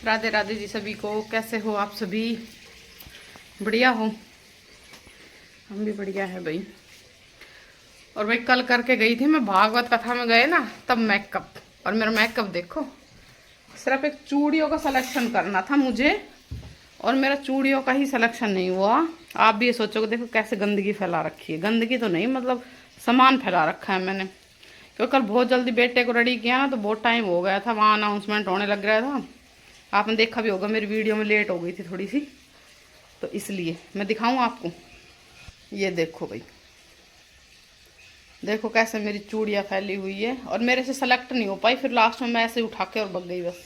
राधे राधे जी सभी को। कैसे हो आप सभी? बढ़िया हो? हम भी बढ़िया है भाई। और भाई कल करके गई थी मैं भागवत कथा में गए ना, तब मेकअप, और मेरा मेकअप देखो। सिर्फ एक चूड़ियों का सिलेक्शन करना था मुझे, और मेरा चूड़ियों का ही सिलेक्शन नहीं हुआ। आप भी ये सोचोगे, देखो कैसे गंदगी फैला रखी है। गंदगी तो नहीं, मतलब सामान फैला रखा है मैंने, क्योंकि कल बहुत जल्दी बेटे को रेडी किया ना, तो बहुत टाइम हो गया था, वहाँ अनाउंसमेंट होने लग रहा था। आपने देखा भी होगा मेरी वीडियो में लेट हो गई थी थोड़ी सी, तो इसलिए मैं दिखाऊं आपको। ये देखो भाई, देखो कैसे मेरी चूड़ियाँ फैली हुई है, और मेरे से सेलेक्ट नहीं हो पाई, फिर लास्ट में मैं ऐसे उठा के और भग गई बस।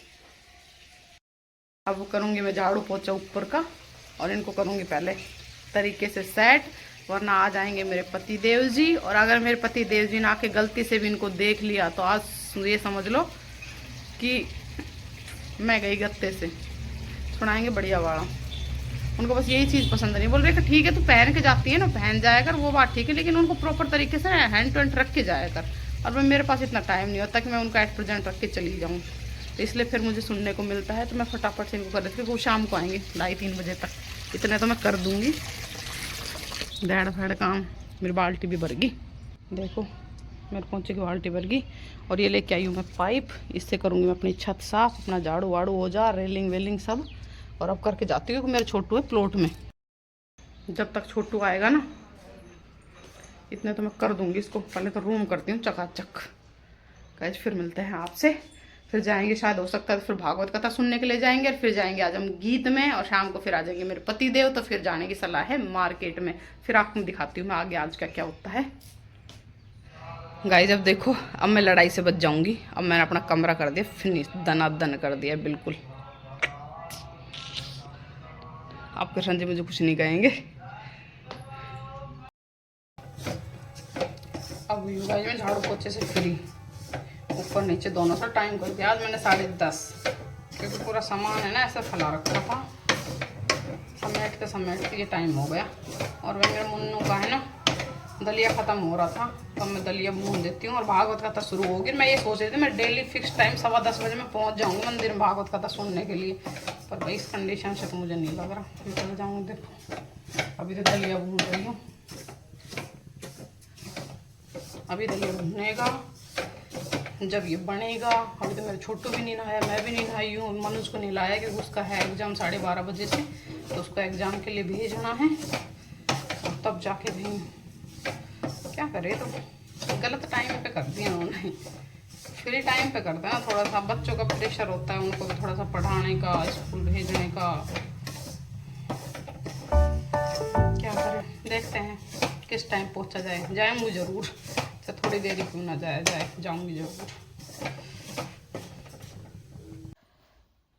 अब करूँगी मैं झाड़ू पोछा ऊपर का, और इनको करूँगी पहले तरीके से सेट, वरना आ जाएंगे मेरे पति देव जी। और अगर मेरे पति देव जी ने आके गलती से भी इनको देख लिया, तो आज ये समझ लो कि मैं गई गत्ते से। सुनाएंगे बढ़िया वाला। उनको बस यही चीज़ पसंद नहीं। बोल रहे कि ठीक है तू पहन के जाती है ना, पहन जाया कर, वो बात ठीक है, लेकिन उनको प्रॉपर तरीके से हैंड टू हैंड रख के जाया कर। और मैं, मेरे पास इतना टाइम नहीं होता कि मैं उनका एट प्रेजेंट रख के चली जाऊँ, तो इसलिए फिर मुझे सुनने को मिलता है। तो मैं फटाफट से इनको कर देती हूँ। वो शाम को आएंगे 2:30-3 बजे तक, इतने तो मैं कर दूँगी। डैड फैड काम। मेरी बाल्टी भी भर गई, देखो मेरे पोंछे की बाल्टी भर गई। और ये लेके आई हूँ मैं पाइप, इससे करूँगी मैं अपनी छत साफ, अपना झाड़ू वाड़ू हो जा, रेलिंग वेलिंग सब। और अब करके जाती हूँ, क्योंकि मेरा छोटू है प्लॉट में। जब तक छोटू आएगा ना, इतने तो मैं कर दूंगी इसको। पहले तो रूम करती हूँ चकाचक। गाइस फिर मिलते हैं आपसे, फिर जाएंगे, शायद हो सकता है फिर भागवत कथा सुनने के लिए जाएंगे, और फिर जाएंगे आज हम गीत में, और शाम को फिर आ जाएंगे मेरे पति देव। तो फिर जाने की सलाह है मार्केट में। फिर आपको दिखाती हूँ मैं आगे आज का क्या होता है। गाइस अब देखो, अब मैं लड़ाई से बच जाऊंगी। अब मैंने अपना कमरा कर दिया फिनिश, दनादन कर दिया बिल्कुल। आप कृष्ण जी मुझे कुछ नहीं कहेंगे। अब गाइस मैं झाड़ू पोछे से फ्री, ऊपर नीचे दोनों सा टाइम कर दिया। आज मैंने 10:30, क्योंकि पूरा सामान है ना ऐसा फैला रखा था, समेट के ये टाइम हो गया। और वह मेरे मुन्नू का है ना, दलिया ख़त्म हो रहा था, तो मैं दलिया भून देती हूँ। और भागवत कथा शुरू होगी। मैं ये सोच रही थी मैं डेली फिक्स टाइम 10:15 बजे मैं पहुँच जाऊँगी मंदिर में भागवत कथा सुनने के लिए, पर भाई इस कंडीशन से तो मुझे नहीं लग रहा मैं चल जाऊँगी। देखो अभी तो दलिया भून रही हूँ, अभी दलिया भुनेगा जब ये बनेगा। अभी तो मेरा छोटू भी नहीं नहाया, मैं भी नहीं नहाई हूँ। मनुज को नहीं लाया क्योंकि उसका है एग्ज़ाम 12:30 बजे से, तो उसको एग्ज़ाम के लिए भेजना है, और तब जाके भी क्या करे। तो गलत टाइम पे कर दिया उन्होंने, फ्री टाइम पे करते हैं ना। थोड़ा सा बच्चों का प्रेशर होता है, उनको भी थोड़ा सा पढ़ाने का, स्कूल भेजने का। क्या करें, देखते हैं किस टाइम पहुंचा जाए। जाएंगे ज़रूर, तो थोड़ी देरी क्यों ना जाऊंगी ज़रूर।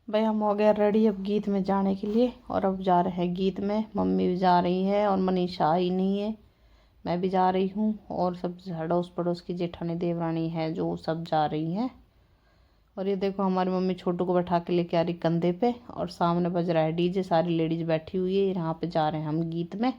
भाई हम हो गए रेडी अब गीत में जाने के लिए, और अब जा रहे हैं गीत में। मम्मी भी जा रही है, और मनीषा ही नहीं है, मैं भी जा रही हूँ, और सब अड़ोस पड़ोस की जेठानी देवरानी है जो सब जा रही हैं। और ये देखो हमारी मम्मी छोटू को बैठा के लेके आ रही कंधे पे, और सामने बज रहा है डीजे, सारी लेडीज बैठी हुई है। यहाँ पे जा रहे हैं हम गीत में।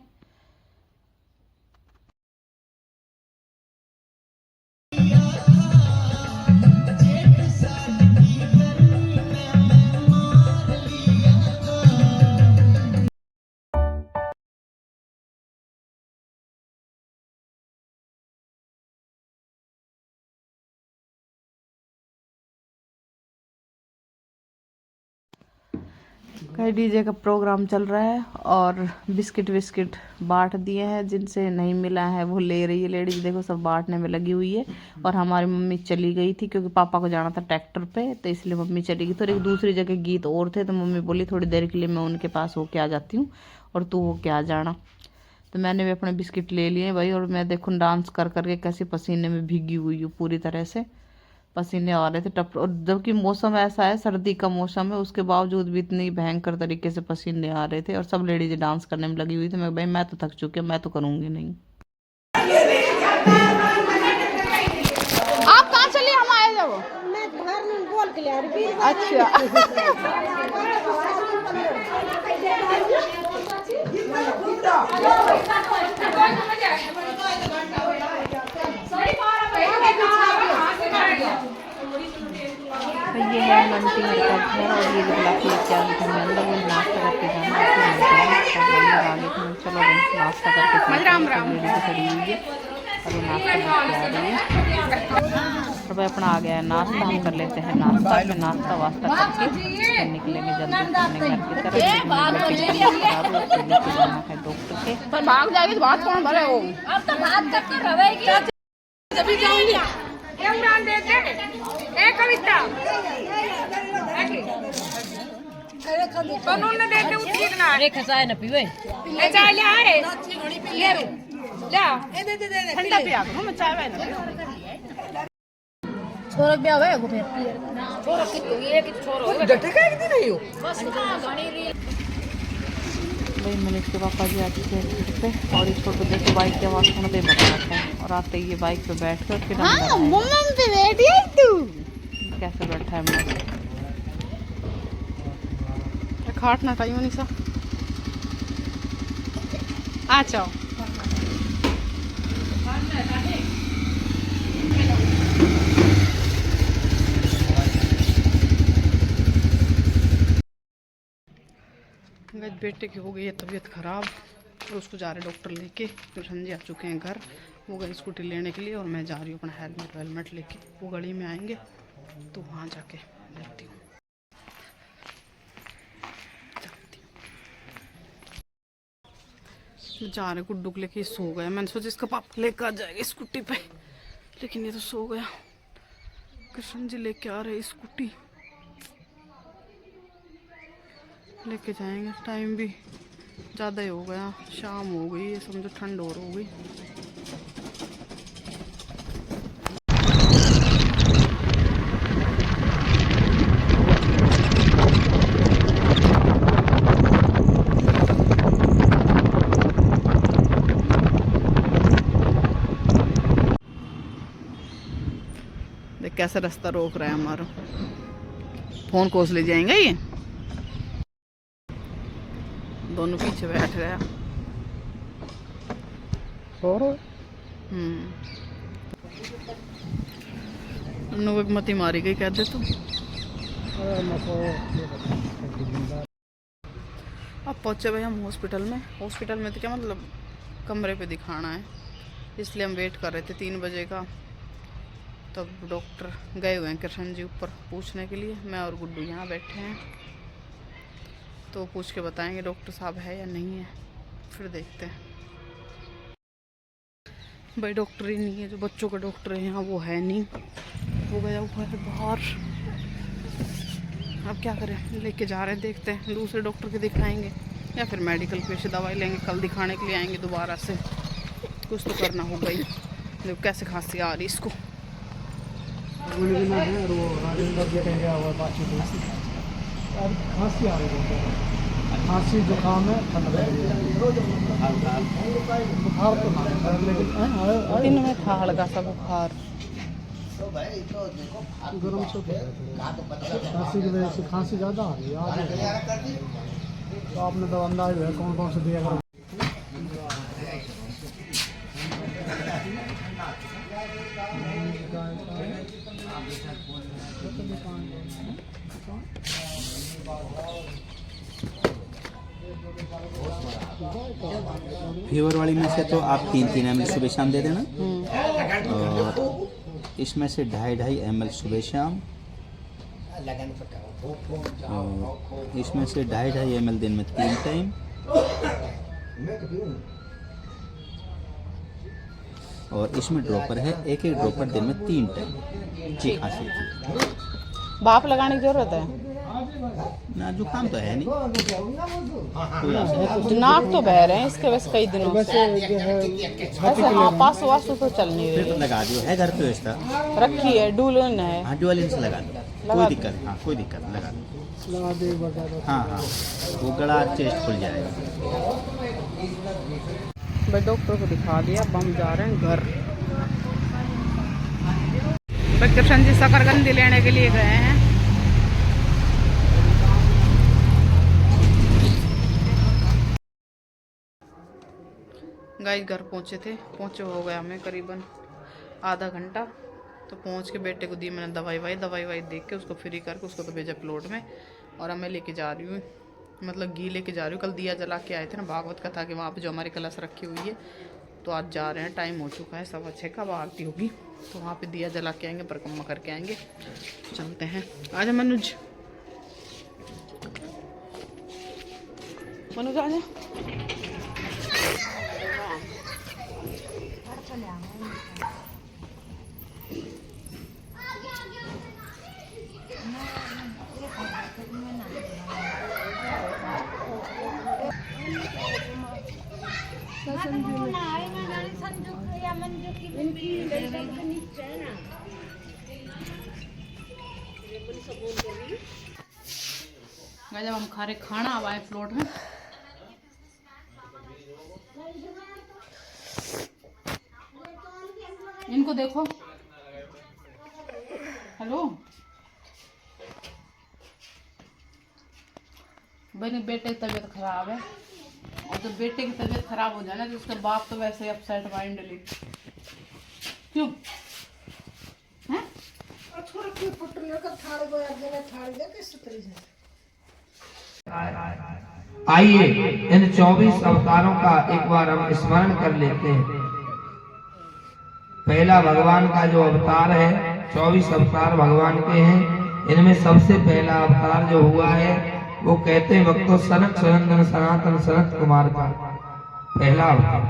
कई डीजे का प्रोग्राम चल रहा है, और बिस्किट बांट दिए हैं। जिनसे नहीं मिला है वो ले रही है लेडीज, देखो सब बांटने में लगी हुई है। और हमारी मम्मी चली गई थी क्योंकि पापा को जाना था ट्रैक्टर पे, तो इसलिए मम्मी चली गई। तो एक दूसरी जगह गीत और थे, तो मम्मी बोली थोड़ी देर के लिए मैं उनके पास होके आ जाती हूँ, और तू होके आ जाना। तो मैंने भी अपने बिस्किट ले लिए भाई, और मैं देखो डांस कर करके कैसी पसीने में भीगी हुई हूँ, पूरी तरह से पसीने आ रहे थे टप। और जबकि मौसम ऐसा है, सर्दी का मौसम है, उसके बावजूद भी इतनी भयंकर तरीके से पसीने आ रहे थे, और सब लेडीज डांस करने में लगी हुई थी। मैं भाई मैं तो थक चुकी हूँ, मैं तो करूँगी नहीं। आप कहाँ चलिए, हम आए जब मैं घर में बोल के ले आ रही। अच्छा ये है मंटी घर का घर और ये गिलास लेके आ गए थे मैं अंदर वो नाश्ता करके जाना है फिर मिलते हैं तो अंदर आ गए थे चलो भाई नाश्ता करके खड़ी हुई है और वो नाश्ता लेके आ रही है और भाई अपना आ गया है नाश्ता हम कर लेते हैं नाश्ता फिर नाश्ता वास्ता करके फिर निकलेंगे जल्दी से अपने घर की तरफ लेके जाना है डॉक्टर के पर भाग जाएगी तो बात कौन भरे हो अब तो बात करके रहेगी जब जाऊंगी ये उड़ान दे दे ए कविता कानून ने देते उठी ना रे खसाए न पीवे ए चाय ले आए ले ले दे ठंडा पिया करो मैं चाय वाला छोरो ब्याह है वो फिर छोरो कितो ये कि छोरो डटे का एक दिन हो बस कहां घणी रील भाई मनीष के पापा जी आ चुके हैं घर पे और इसको तो देखो बाइक की आवाज़ सुन दे बता रखा है और आते ही ये बाइक पे बैठ कर फिर हाँ मम्मा पे बैठी है तू कैसे बैठा है मैं खाट ना टाइम निशा आ जाओ बेटे की हो गई है तबीयत ख़राब और उसको जा रहे डॉक्टर लेके कृष्ण जी आ चुके हैं घर वो गए स्कूटी लेने के लिए और मैं जा रही हूँ अपना हेलमेट लेके वो गली में आएंगे तो वहाँ जाके लेती हूँ जा रहे गुड्डू को लेके सो गया मैंने सोचा इसका पापा लेकर आ जाएगा स्कूटी पे लेकिन ये तो सो गया कृष्ण जी लेके आ रहे स्कूटी लेके जाएंगे टाइम भी ज़्यादा ही हो गया शाम हो गई ये समझो ठंड और हो गई देख कैसे रास्ता रोक रहा है हमारा फोन कोस ले जाएंगे ये दोनों पीछे बैठ गया मती मारी गई कहते तो अब पहुंचे भाई हम हॉस्पिटल में तो क्या मतलब कमरे पे दिखाना है इसलिए हम वेट कर रहे थे 3 बजे का तब डॉक्टर गए हुए हैं कृष्ण जी ऊपर पूछने के लिए मैं और गुड्डू यहाँ बैठे हैं तो पूछ के बताएंगे डॉक्टर साहब है या नहीं है फिर देखते हैं भाई डॉक्टर ही नहीं है जो बच्चों का डॉक्टर है यहाँ वो है नहीं वो गया हुआ है बाहर अब क्या करें लेके जा रहे हैं देखते हैं दूसरे डॉक्टर के दिखाएंगे या फिर मेडिकल पे से दवाई लेंगे कल दिखाने के लिए आएंगे दोबारा से कुछ तो करना होगा ही देखो कैसे खांसी आ रही इसको खांसी आ रही है खांसी जुकाम है बुखार तो नहीं दिन में था हल्का सा बुखार गर्म से खांसी की वजह से खांसी ज़्यादा आ रही है तो आपने तो अंदाज है कौन कौन से दिया फीवर वाली में से तो आप 3-3 ml सुबह शाम दे देना और इसमें से 2.5 ml सुबह शाम और इसमें से 2.5 ml दिन में 3 टाइम और इसमें ड्रॉपर है एक ड्रॉपर दिन में 3 टाइम जी खांसी की भाप लगाने की जरूरत है ना जुकाम तो है नहीं नाक तो बह रहे हैं इसके वैसे कई दिनों से वैसे हाँ पासो वासो तो चल नहीं फिर तो रही लगा दियो है घर पे इसका रखी है डूलन है हाँ डुअलिन से लगा दो कोई दिक्कत हाँ कोई दिक्कत लगा दो हाँ हाँ वो गला चेस्ट खुल जाएगा भाई डॉक्टर को दिखा दिया अब हम जा रहे हैं घर भाई कृष्ण जी शकरकंदी लेने के लिए गए हैं गाइस घर पहुंचे हो गया हमें करीबन आधा घंटा तो पहुंच के बेटे को दी मैंने दवाई देख के उसको फ्री करके उसको तो भेजा प्लॉट में। और अब मैं लेके जा रही हूँ, मतलब घी लेके जा रही हूँ। कल दिया जला के आए थे ना भागवत कथा के वहाँ पे जो हमारी कलश रखी हुई है, तो आज जा रहे हैं। टाइम हो चुका है 6:15 का, अब आरती होगी तो वहाँ पे दिया जला के आएंगे, परिक्रमा करके आएंगे। चलते हैं, आजा मनुज, मनुज आजा। जब हम खा रहे खाना, अब आए प्लॉट में। इनको देखो, हेलो मेरे बेटे की तबीयत खराब है, और तो बेटे की तबीयत खराब हो जाए ना तो उसका बाप तो वैसे ही अपसेट माइंडली। क्यों हैं? आइए इन 24 अवतारों का एक बार हम स्मरण कर लेते हैं। पहला भगवान का जो अवतार है, 24 अवतार भगवान के हैं। इनमें सबसे पहला अवतार जो हुआ है वो कहते हैं भक्तों सनक सनंदन सनातन सनत कुमार का पहला अवतार।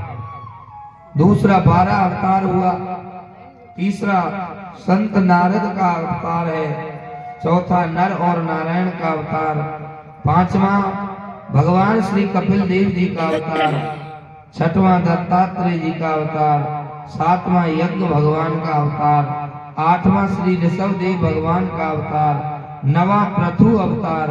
दूसरा 12 अवतार हुआ। तीसरा संत नारद का अवतार है। चौथा नर और नारायण का अवतार। पांचवा भगवान श्री कपिल देव जी का अवतार। छठवां दत्तात्रेय जी का अवतार। सातवां यज्ञ भगवान का अवतार। आठवां श्री ऋषभ देव भगवान का अवतार। नवा पृथु अवतार।